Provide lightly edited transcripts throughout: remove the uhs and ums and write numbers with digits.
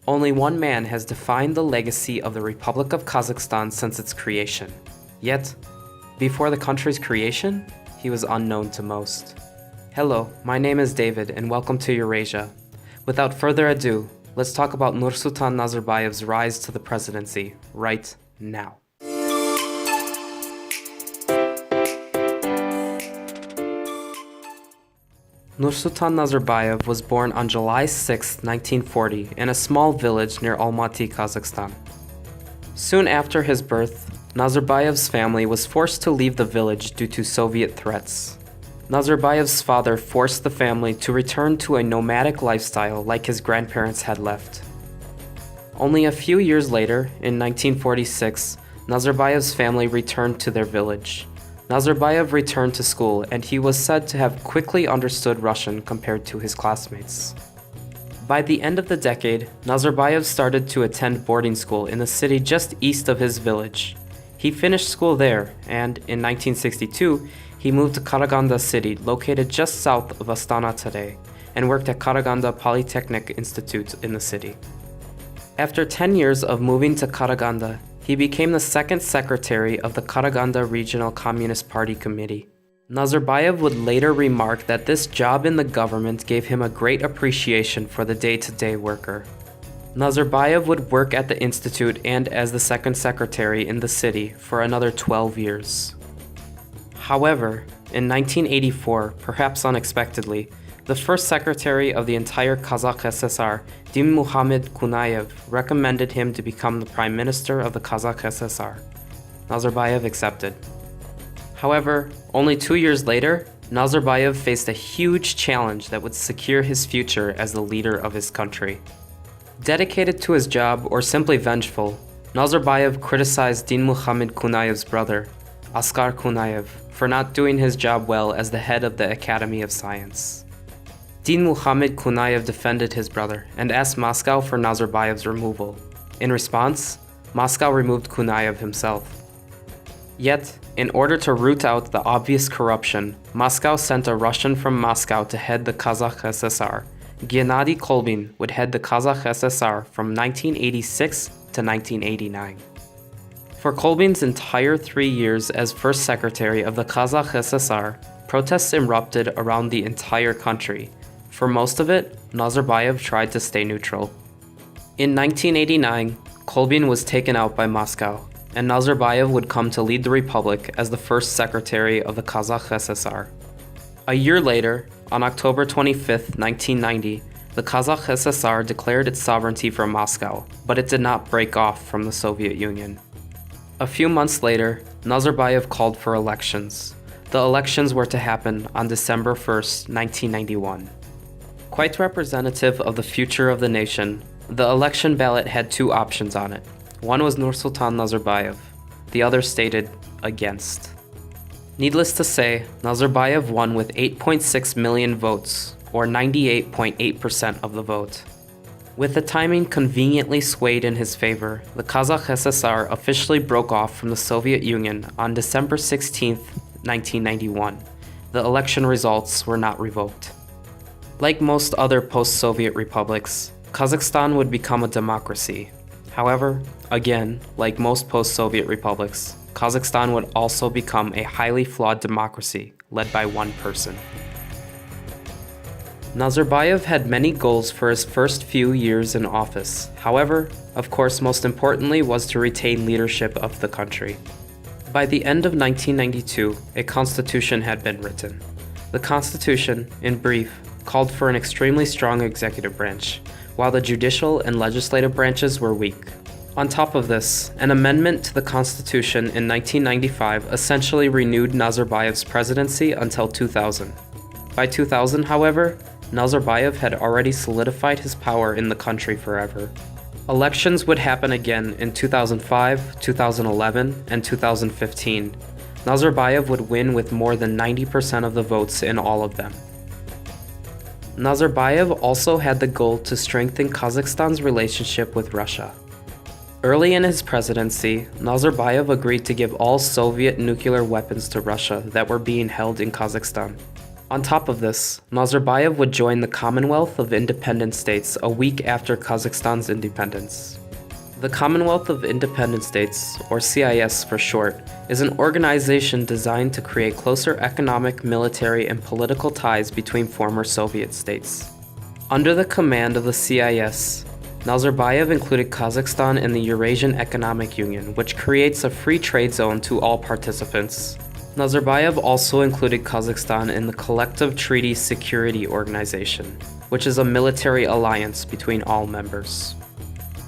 Only one man has defined the legacy of the Republic of Kazakhstan since its creation. Yet, before the country's creation, he was unknown to most. Hello, my name is David and welcome to Eurasia. Without further ado, let's talk about Nursultan Nazarbayev's rise to the presidency right now. Nursultan Nazarbayev was born on July 6, 1940 in a small village near Almaty, Kazakhstan. Soon after his birth, Nazarbayev's family was forced to leave the village due to Soviet threats. Nazarbayev's father forced the family to return to a nomadic lifestyle like his grandparents had left. Only a few years later, in 1946, Nazarbayev's family returned to their village. Nazarbayev returned to school and he was said to have quickly understood Russian compared to his classmates. By the end of the decade, Nazarbayev started to attend boarding school in the city just east of his village. He finished school there and, in 1962, he moved to Karaganda city, located just south of Astana today, and worked at Karaganda Polytechnic Institute in the city. After 10 years of moving to Karaganda, he became the second secretary of the Karaganda Regional Communist Party Committee. Nazarbayev would later remark that this job in the government gave him a great appreciation for the day-to-day worker. Nazarbayev would work at the institute and as the second secretary in the city for another 12 years. However, in 1984, perhaps unexpectedly, the first secretary of the entire Kazakh SSR, Muhammad Kunayev, recommended him to become the prime minister of the Kazakh SSR. Nazarbayev accepted. However, only 2 years later, Nazarbayev faced a huge challenge that would secure his future as the leader of his country. Dedicated to his job or simply vengeful, Nazarbayev criticized Muhammad Kunayev's brother, Askar Kunayev, for not doing his job well as the head of the Academy of Science. Muhammad Kunayev defended his brother and asked Moscow for Nazarbayev's removal. In response, Moscow removed Kunayev himself. Yet, in order to root out the obvious corruption, Moscow sent a Russian from Moscow to head the Kazakh SSR. Gennady Kolbin would head the Kazakh SSR from 1986 to 1989. For Kolbin's entire 3 years as first secretary of the Kazakh SSR, protests erupted around the entire country. For most of it, Nazarbayev tried to stay neutral. In 1989, Kolbin was taken out by Moscow, and Nazarbayev would come to lead the republic as the first secretary of the Kazakh SSR. A year later, on October 25, 1990, the Kazakh SSR declared its sovereignty from Moscow, but it did not break off from the Soviet Union. A few months later, Nazarbayev called for elections. The elections were to happen on December 1, 1991. Quite representative of the future of the nation, the election ballot had two options on it. One was Nursultan Nazarbayev, the other stated against. Needless to say, Nazarbayev won with 8.6 million votes, or 98.8% of the vote. With the timing conveniently swayed in his favor, the Kazakh SSR officially broke off from the Soviet Union on December 16, 1991. The election results were not revoked. Like most other post-Soviet republics, Kazakhstan would become a democracy. However, again, like most post-Soviet republics, Kazakhstan would also become a highly flawed democracy led by one person. Nazarbayev had many goals for his first few years in office. However, of course, most importantly was to retain leadership of the country. By the end of 1992, a constitution had been written. The constitution, in brief, called for an extremely strong executive branch, while the judicial and legislative branches were weak. On top of this, an amendment to the constitution in 1995 essentially renewed Nazarbayev's presidency until 2000. By 2000, however, Nazarbayev had already solidified his power in the country forever. Elections would happen again in 2005, 2011, and 2015. Nazarbayev would win with more than 90% of the votes in all of them. Nazarbayev also had the goal to strengthen Kazakhstan's relationship with Russia. Early in his presidency, Nazarbayev agreed to give all Soviet nuclear weapons to Russia that were being held in Kazakhstan. On top of this, Nazarbayev would join the Commonwealth of Independent States a week after Kazakhstan's independence. The Commonwealth of Independent States, or CIS for short, is an organization designed to create closer economic, military, and political ties between former Soviet states. Under the command of the CIS, Nazarbayev included Kazakhstan in the Eurasian Economic Union, which creates a free trade zone to all participants. Nazarbayev also included Kazakhstan in the Collective Treaty Security Organization, which is a military alliance between all members.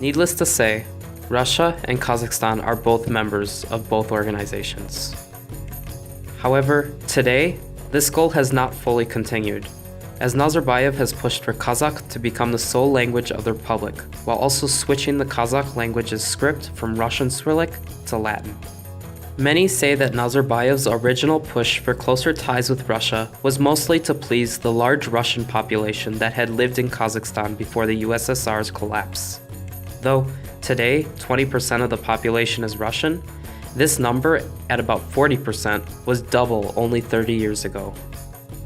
Needless to say, Russia and Kazakhstan are both members of both organizations. However, today, this goal has not fully continued, as Nazarbayev has pushed for Kazakh to become the sole language of the Republic, while also switching the Kazakh language's script from Russian Cyrillic to Latin. Many say that Nazarbayev's original push for closer ties with Russia was mostly to please the large Russian population that had lived in Kazakhstan before the USSR's collapse. Though today 20% of the population is Russian, this number, at about 40%, was double only 30 years ago.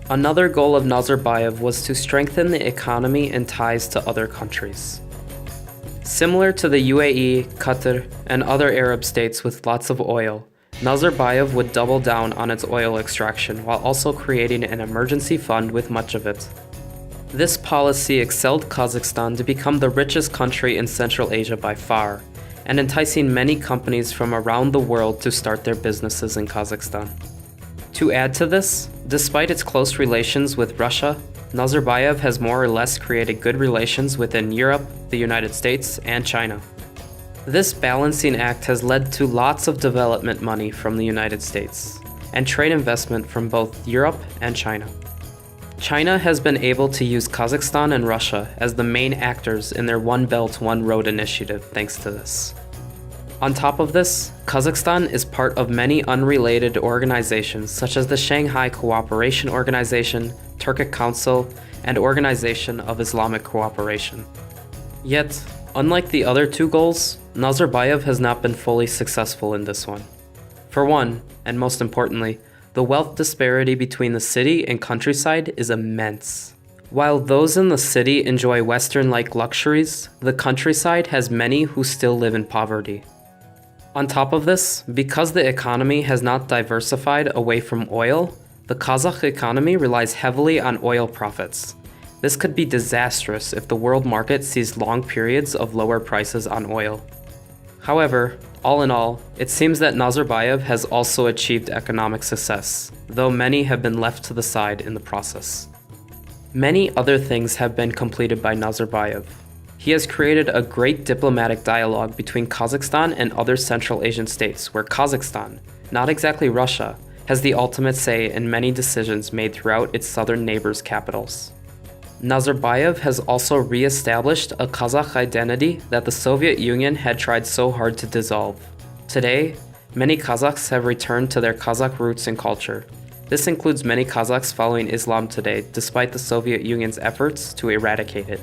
Another goal of Nazarbayev was to strengthen the economy and ties to other countries. Similar to the UAE, Qatar, and other Arab states with lots of oil, Nazarbayev would double down on its oil extraction while also creating an emergency fund with much of it. This policy excelled Kazakhstan to become the richest country in Central Asia by far, and enticing many companies from around the world to start their businesses in Kazakhstan. To add to this, despite its close relations with Russia, Nazarbayev has more or less created good relations within Europe, the United States, and China. This balancing act has led to lots of development money from the United States, and trade investment from both Europe and China. China has been able to use Kazakhstan and Russia as the main actors in their One Belt, One Road initiative thanks to this. On top of this, Kazakhstan is part of many unrelated organizations such as the Shanghai Cooperation Organization, Turkic Council, and Organization of Islamic Cooperation. Yet, unlike the other two goals, Nazarbayev has not been fully successful in this one. For one, and most importantly, the wealth disparity between the city and countryside is immense. While those in the city enjoy Western-like luxuries, the countryside has many who still live in poverty. On top of this, because the economy has not diversified away from oil, the Kazakh economy relies heavily on oil profits. This could be disastrous if the world market sees long periods of lower prices on oil. However, all in all, it seems that Nazarbayev has also achieved economic success, though many have been left to the side in the process. Many other things have been completed by Nazarbayev. He has created a great diplomatic dialogue between Kazakhstan and other Central Asian states where Kazakhstan, not exactly Russia, has the ultimate say in many decisions made throughout its southern neighbors' capitals. Nazarbayev has also re-established a Kazakh identity that the Soviet Union had tried so hard to dissolve. Today, many Kazakhs have returned to their Kazakh roots and culture. This includes many Kazakhs following Islam today, despite the Soviet Union's efforts to eradicate it.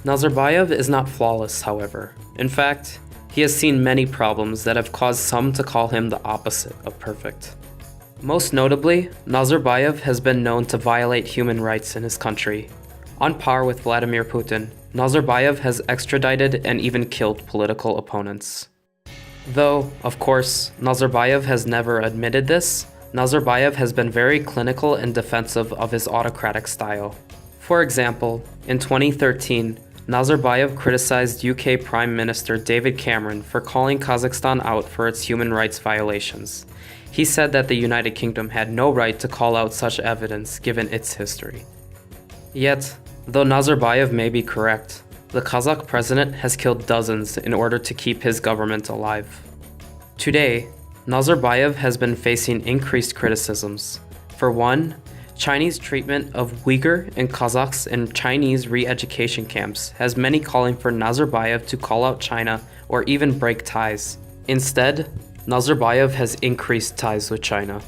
Nazarbayev is not flawless, however. In fact, he has seen many problems that have caused some to call him the opposite of perfect. Most notably, Nazarbayev has been known to violate human rights in his country. On par with Vladimir Putin, Nazarbayev has extradited and even killed political opponents. Though, of course, Nazarbayev has never admitted this, Nazarbayev has been very clinical and defensive of his autocratic style. For example, in 2013, Nazarbayev criticized UK Prime Minister David Cameron for calling Kazakhstan out for its human rights violations. He said that the United Kingdom had no right to call out such evidence given its history. Yet, though Nazarbayev may be correct, the Kazakh president has killed dozens in order to keep his government alive. Today, Nazarbayev has been facing increased criticisms. For one, Chinese treatment of Uyghur and Kazakhs in Chinese re-education camps has many calling for Nazarbayev to call out China or even break ties. Instead, Nazarbayev has increased ties with China.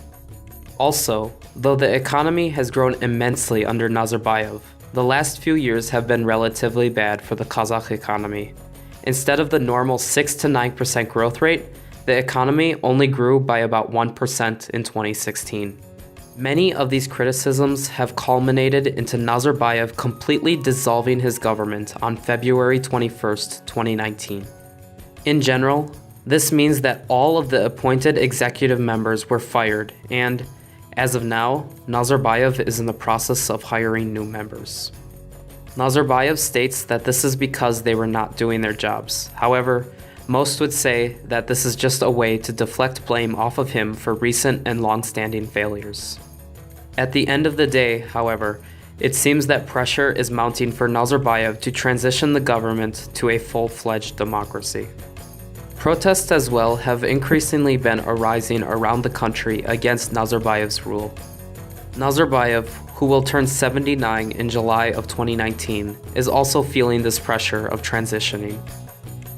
Also, though the economy has grown immensely under Nazarbayev, the last few years have been relatively bad for the Kazakh economy. Instead of the normal 6 to 9% growth rate, the economy only grew by about 1% in 2016. Many of these criticisms have culminated into Nazarbayev completely dissolving his government on February 21st, 2019. In general, this means that all of the appointed executive members were fired and, as of now, Nazarbayev is in the process of hiring new members. Nazarbayev states that this is because they were not doing their jobs. However, most would say that this is just a way to deflect blame off of him for recent and long-standing failures. At the end of the day, however, it seems that pressure is mounting for Nazarbayev to transition the government to a full-fledged democracy. Protests as well have increasingly been arising around the country against Nazarbayev's rule. Nazarbayev, who will turn 79 in July of 2019, is also feeling this pressure of transitioning.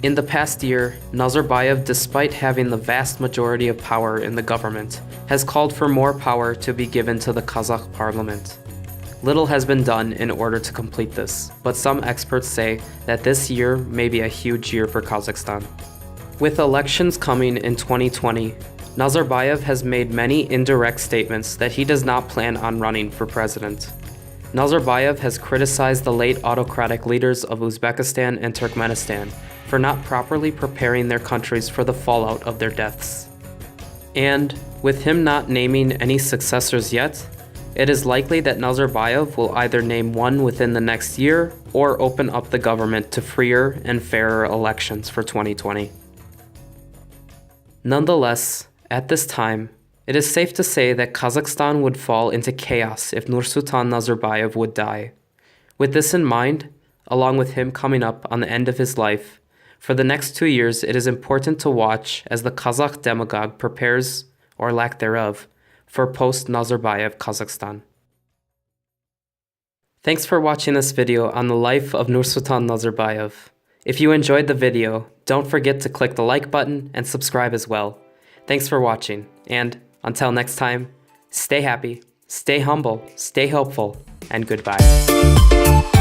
In the past year, Nazarbayev, despite having the vast majority of power in the government, has called for more power to be given to the Kazakh parliament. Little has been done in order to complete this, but some experts say that this year may be a huge year for Kazakhstan. With elections coming in 2020, Nazarbayev has made many indirect statements that he does not plan on running for president. Nazarbayev has criticized the late autocratic leaders of Uzbekistan and Turkmenistan for not properly preparing their countries for the fallout of their deaths. And, with him not naming any successors yet, it is likely that Nazarbayev will either name one within the next year or open up the government to freer and fairer elections for 2020. Nonetheless, at this time, it is safe to say that Kazakhstan would fall into chaos if Nursultan Nazarbayev would die. With this in mind, along with him coming up on the end of his life, for the next 2 years it is important to watch as the Kazakh demagogue prepares, or lack thereof, for post-Nazarbayev Kazakhstan. Thanks for watching this video on the life of Nursultan Nazarbayev. If you enjoyed the video, don't forget to click the like button and subscribe as well. Thanks for watching, and until next time, stay happy, stay humble, stay hopeful, and goodbye.